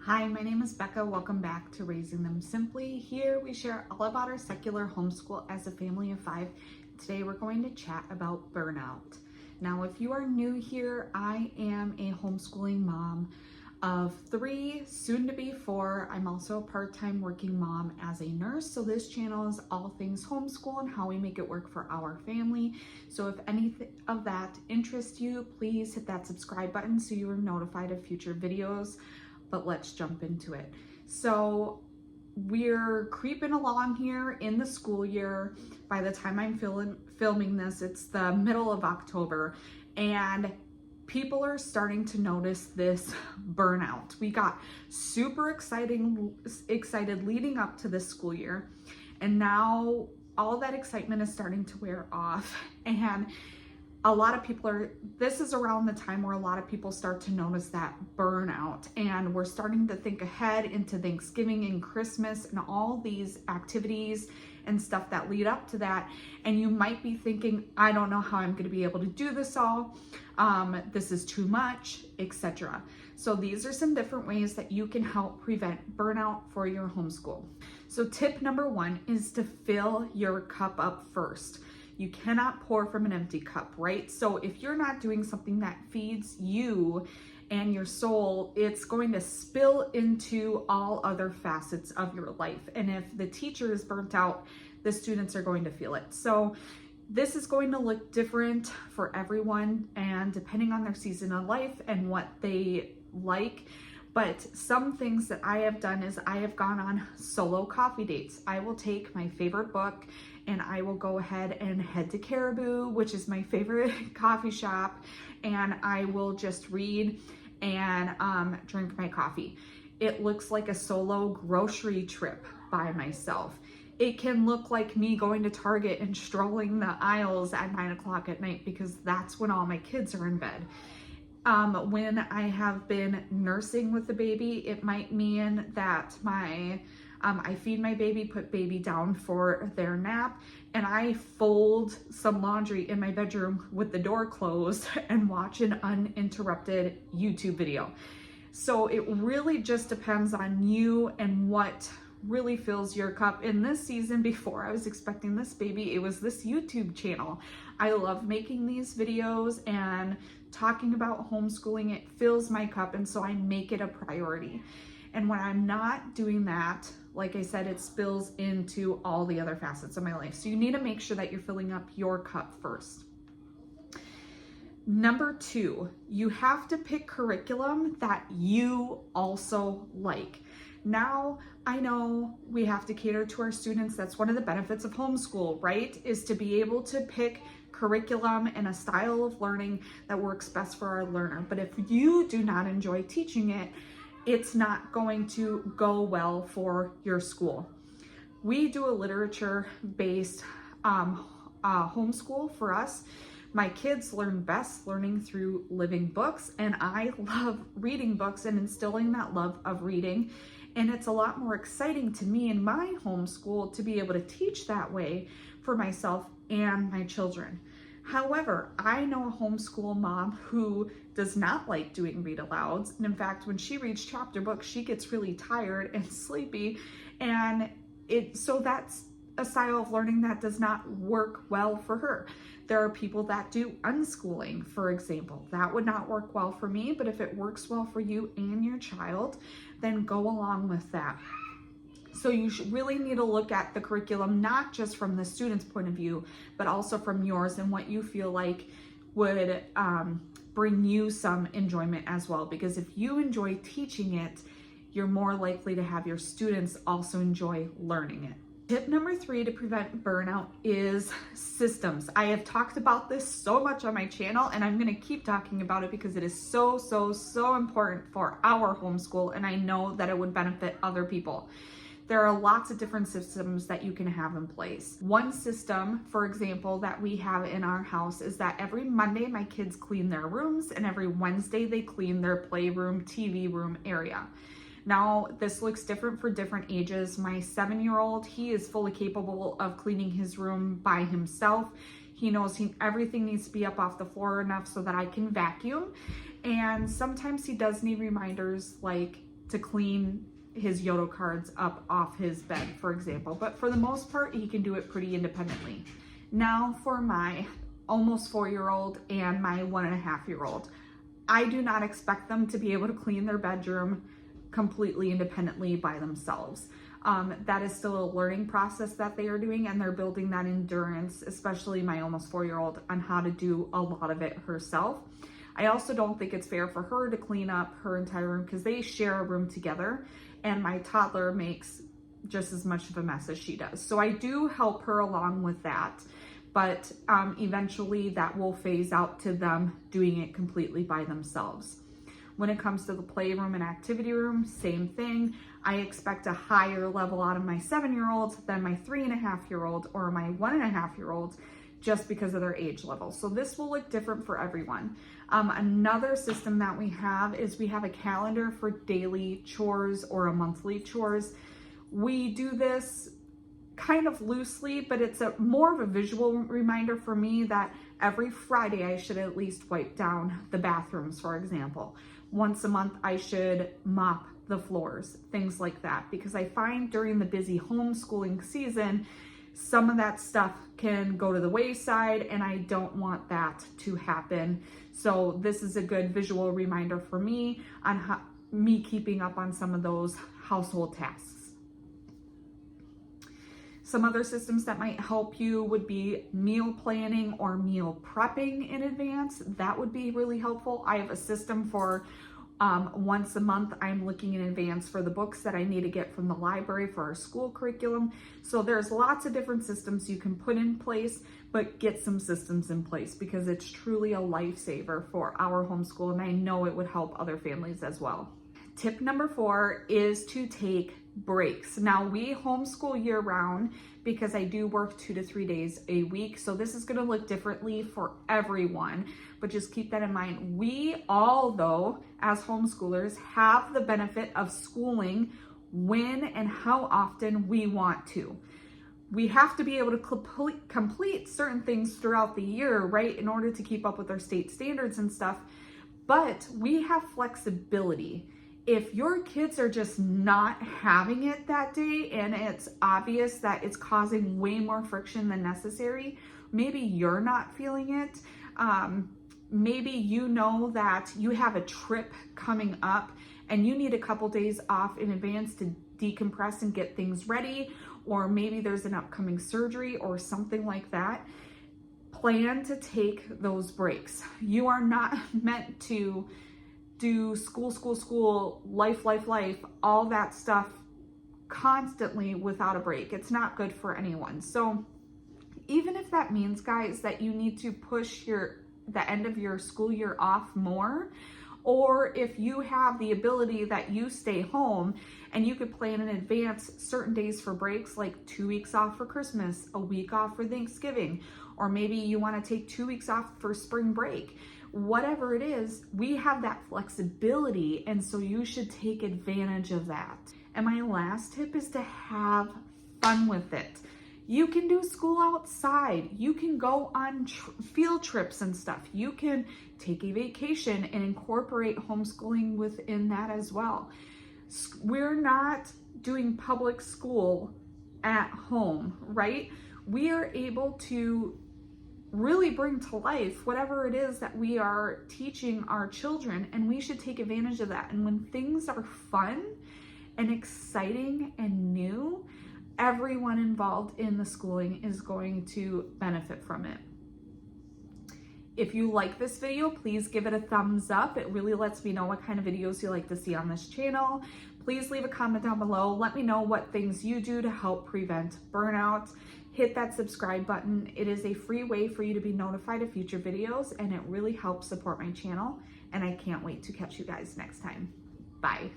Hi, my name is Becca. Welcome back to Raising Them Simply. Here we share all about our secular homeschool as a family of 5. Today we're going to chat about burnout. Now, if you are new here, I am a homeschooling mom of 3, soon to be 4. I'm also a part-time working mom as a nurse. So this channel is all things homeschool and how we make it work for our family. So if any of that interests you, please hit that subscribe button so you are notified of future videos. But let's jump into it. So we're creeping along here in the school year. By the time I'm filming this, it's the middle of October, and people are starting to notice this burnout. We got super excited leading up to this school year, and now all that excitement is starting to wear off, and a lot of people this is around the time where a lot of people start to notice that burnout, and we're starting to think ahead into Thanksgiving and Christmas and all these activities and stuff that lead up to that. And you might be thinking, I don't know how I'm going to be able to do this all. This is too much, etc. So these are some different ways that you can help prevent burnout for your homeschool. So tip number 1 is to fill your cup up first. You cannot pour from an empty cup, right? So if you're not doing something that feeds you and your soul, it's going to spill into all other facets of your life. And if the teacher is burnt out, the students are going to feel it. So this is going to look different for everyone, and depending on their season of life and what they like. But some things that I have done is I have gone on solo coffee dates. I will take my favorite book and I will go ahead and head to Caribou, which is my favorite coffee shop, and I will just read and drink my coffee. It looks like a solo grocery trip by myself. It can look like me going to Target and strolling the aisles at 9 o'clock at night because that's when all my kids are in bed. When I have been nursing with the baby, it might mean that I feed my baby, put baby down for their nap, and I fold some laundry in my bedroom with the door closed and watch an uninterrupted YouTube video. So it really just depends on you and what really fills your cup. In this season, before I was expecting this baby, it was this YouTube channel. I love making these videos and talking about homeschooling. It fills my cup, and so I make it a priority. And when I'm not doing that, like I said, it spills into all the other facets of my life. So you need to make sure that you're filling up your cup first. Number 2, you have to pick curriculum that you also like. Now, I know we have to cater to our students. That's one of the benefits of homeschool, right? Is to be able to pick curriculum and a style of learning that works best for our learner. But if you do not enjoy teaching it, it's not going to go well for your school. We do a literature-based homeschool for us. My kids learn best learning through living books, and I love reading books and instilling that love of reading. And it's a lot more exciting to me in my homeschool to be able to teach that way for myself and my children. However, I know a homeschool mom who does not like doing read alouds. And in fact, when she reads chapter books, she gets really tired and sleepy. And so that's a style of learning that does not work well for her. There are people that do unschooling, for example. That would not work well for me, but if it works well for you and your child, then go along with that. So you really need to look at the curriculum, not just from the student's point of view, but also from yours and what you feel like would bring you some enjoyment as well. Because if you enjoy teaching it, you're more likely to have your students also enjoy learning it. Tip number 3 to prevent burnout is systems. I have talked about this so much on my channel, and I'm going to keep talking about it because it is so important for our homeschool, and I know that it would benefit other people. There are lots of different systems that you can have in place. One system, for example, that we have in our house is that every Monday my kids clean their rooms, and every Wednesday they clean their playroom, TV room area. Now, this looks different for different ages. My 7-year-old, he is fully capable of cleaning his room by himself. He knows everything needs to be up off the floor enough so that I can vacuum. And sometimes he does need reminders like to clean his Yodo cards up off his bed, for example. But for the most part, he can do it pretty independently. Now for my almost 4-year-old and my 1.5-year-old, I do not expect them to be able to clean their bedroom completely independently by themselves. That is still a learning process that they are doing, and they're building that endurance, especially my almost 4-year-old, on how to do a lot of it herself. I also don't think it's fair for her to clean up her entire room because they share a room together, and my toddler makes just as much of a mess as she does. So I do help her along with that, but eventually that will phase out to them doing it completely by themselves. When it comes to the playroom and activity room, same thing. I expect a higher level out of my 7-year-old than my 3.5-year-old or my 1.5-year-old, just because of their age level. So this will look different for everyone. Another system that we have is we have a calendar for daily chores or a monthly chores. We do this kind of loosely, but it's more of a visual reminder for me that every Friday I should at least wipe down the bathrooms, for example. Once a month I should mop the floors, things like that, because I find during the busy homeschooling season, some of that stuff can go to the wayside, and I don't want that to happen. So this is a good visual reminder for me on me keeping up on some of those household tasks. Some other systems that might help you would be meal planning or meal prepping in advance. That would be really helpful. I have a system for once a month, I'm looking in advance for the books that I need to get from the library for our school curriculum. So there's lots of different systems you can put in place, but get some systems in place because it's truly a lifesaver for our homeschool, and I know it would help other families as well. Tip number 4 is to take breaks. Now we homeschool year round because I do work 2 to 3 days a week. So this is going to look differently for everyone, but just keep that in mind. We all, though, as homeschoolers, have the benefit of schooling when and how often we want to. We have to be able to complete certain things throughout the year, right, in order to keep up with our state standards and stuff, but we have flexibility. If your kids are just not having it that day and it's obvious that it's causing way more friction than necessary, maybe you're not feeling it. Maybe you know that you have a trip coming up and you need a couple days off in advance to decompress and get things ready, or maybe there's an upcoming surgery or something like that. Plan to take those breaks. You are not meant to do school, life, all that stuff constantly without a break. It's not good for anyone. So even if that means, guys, that you need to push the end of your school year off more, or if you have the ability that you stay home and you could plan in advance certain days for breaks, like 2 weeks off for Christmas, a week off for Thanksgiving, or maybe you want to take 2 weeks off for spring break. Whatever it is, we have that flexibility, and so you should take advantage of that. And my last tip is to have fun with it. You can do school outside. You can go on field trips and stuff. You can take a vacation and incorporate homeschooling within that as well. We're not doing public school at home, right? We are able to really bring to life whatever it is that we are teaching our children, and we should take advantage of that. And when things are fun and exciting and new, everyone involved in the schooling is going to benefit from it. If you like this video, please give it a thumbs up. It really lets me know what kind of videos you like to see on this channel. Please leave a comment down below. Let me know what things you do to help prevent burnout. Hit that subscribe button. It is a free way for you to be notified of future videos, and it really helps support my channel. And I can't wait to catch you guys next time. Bye.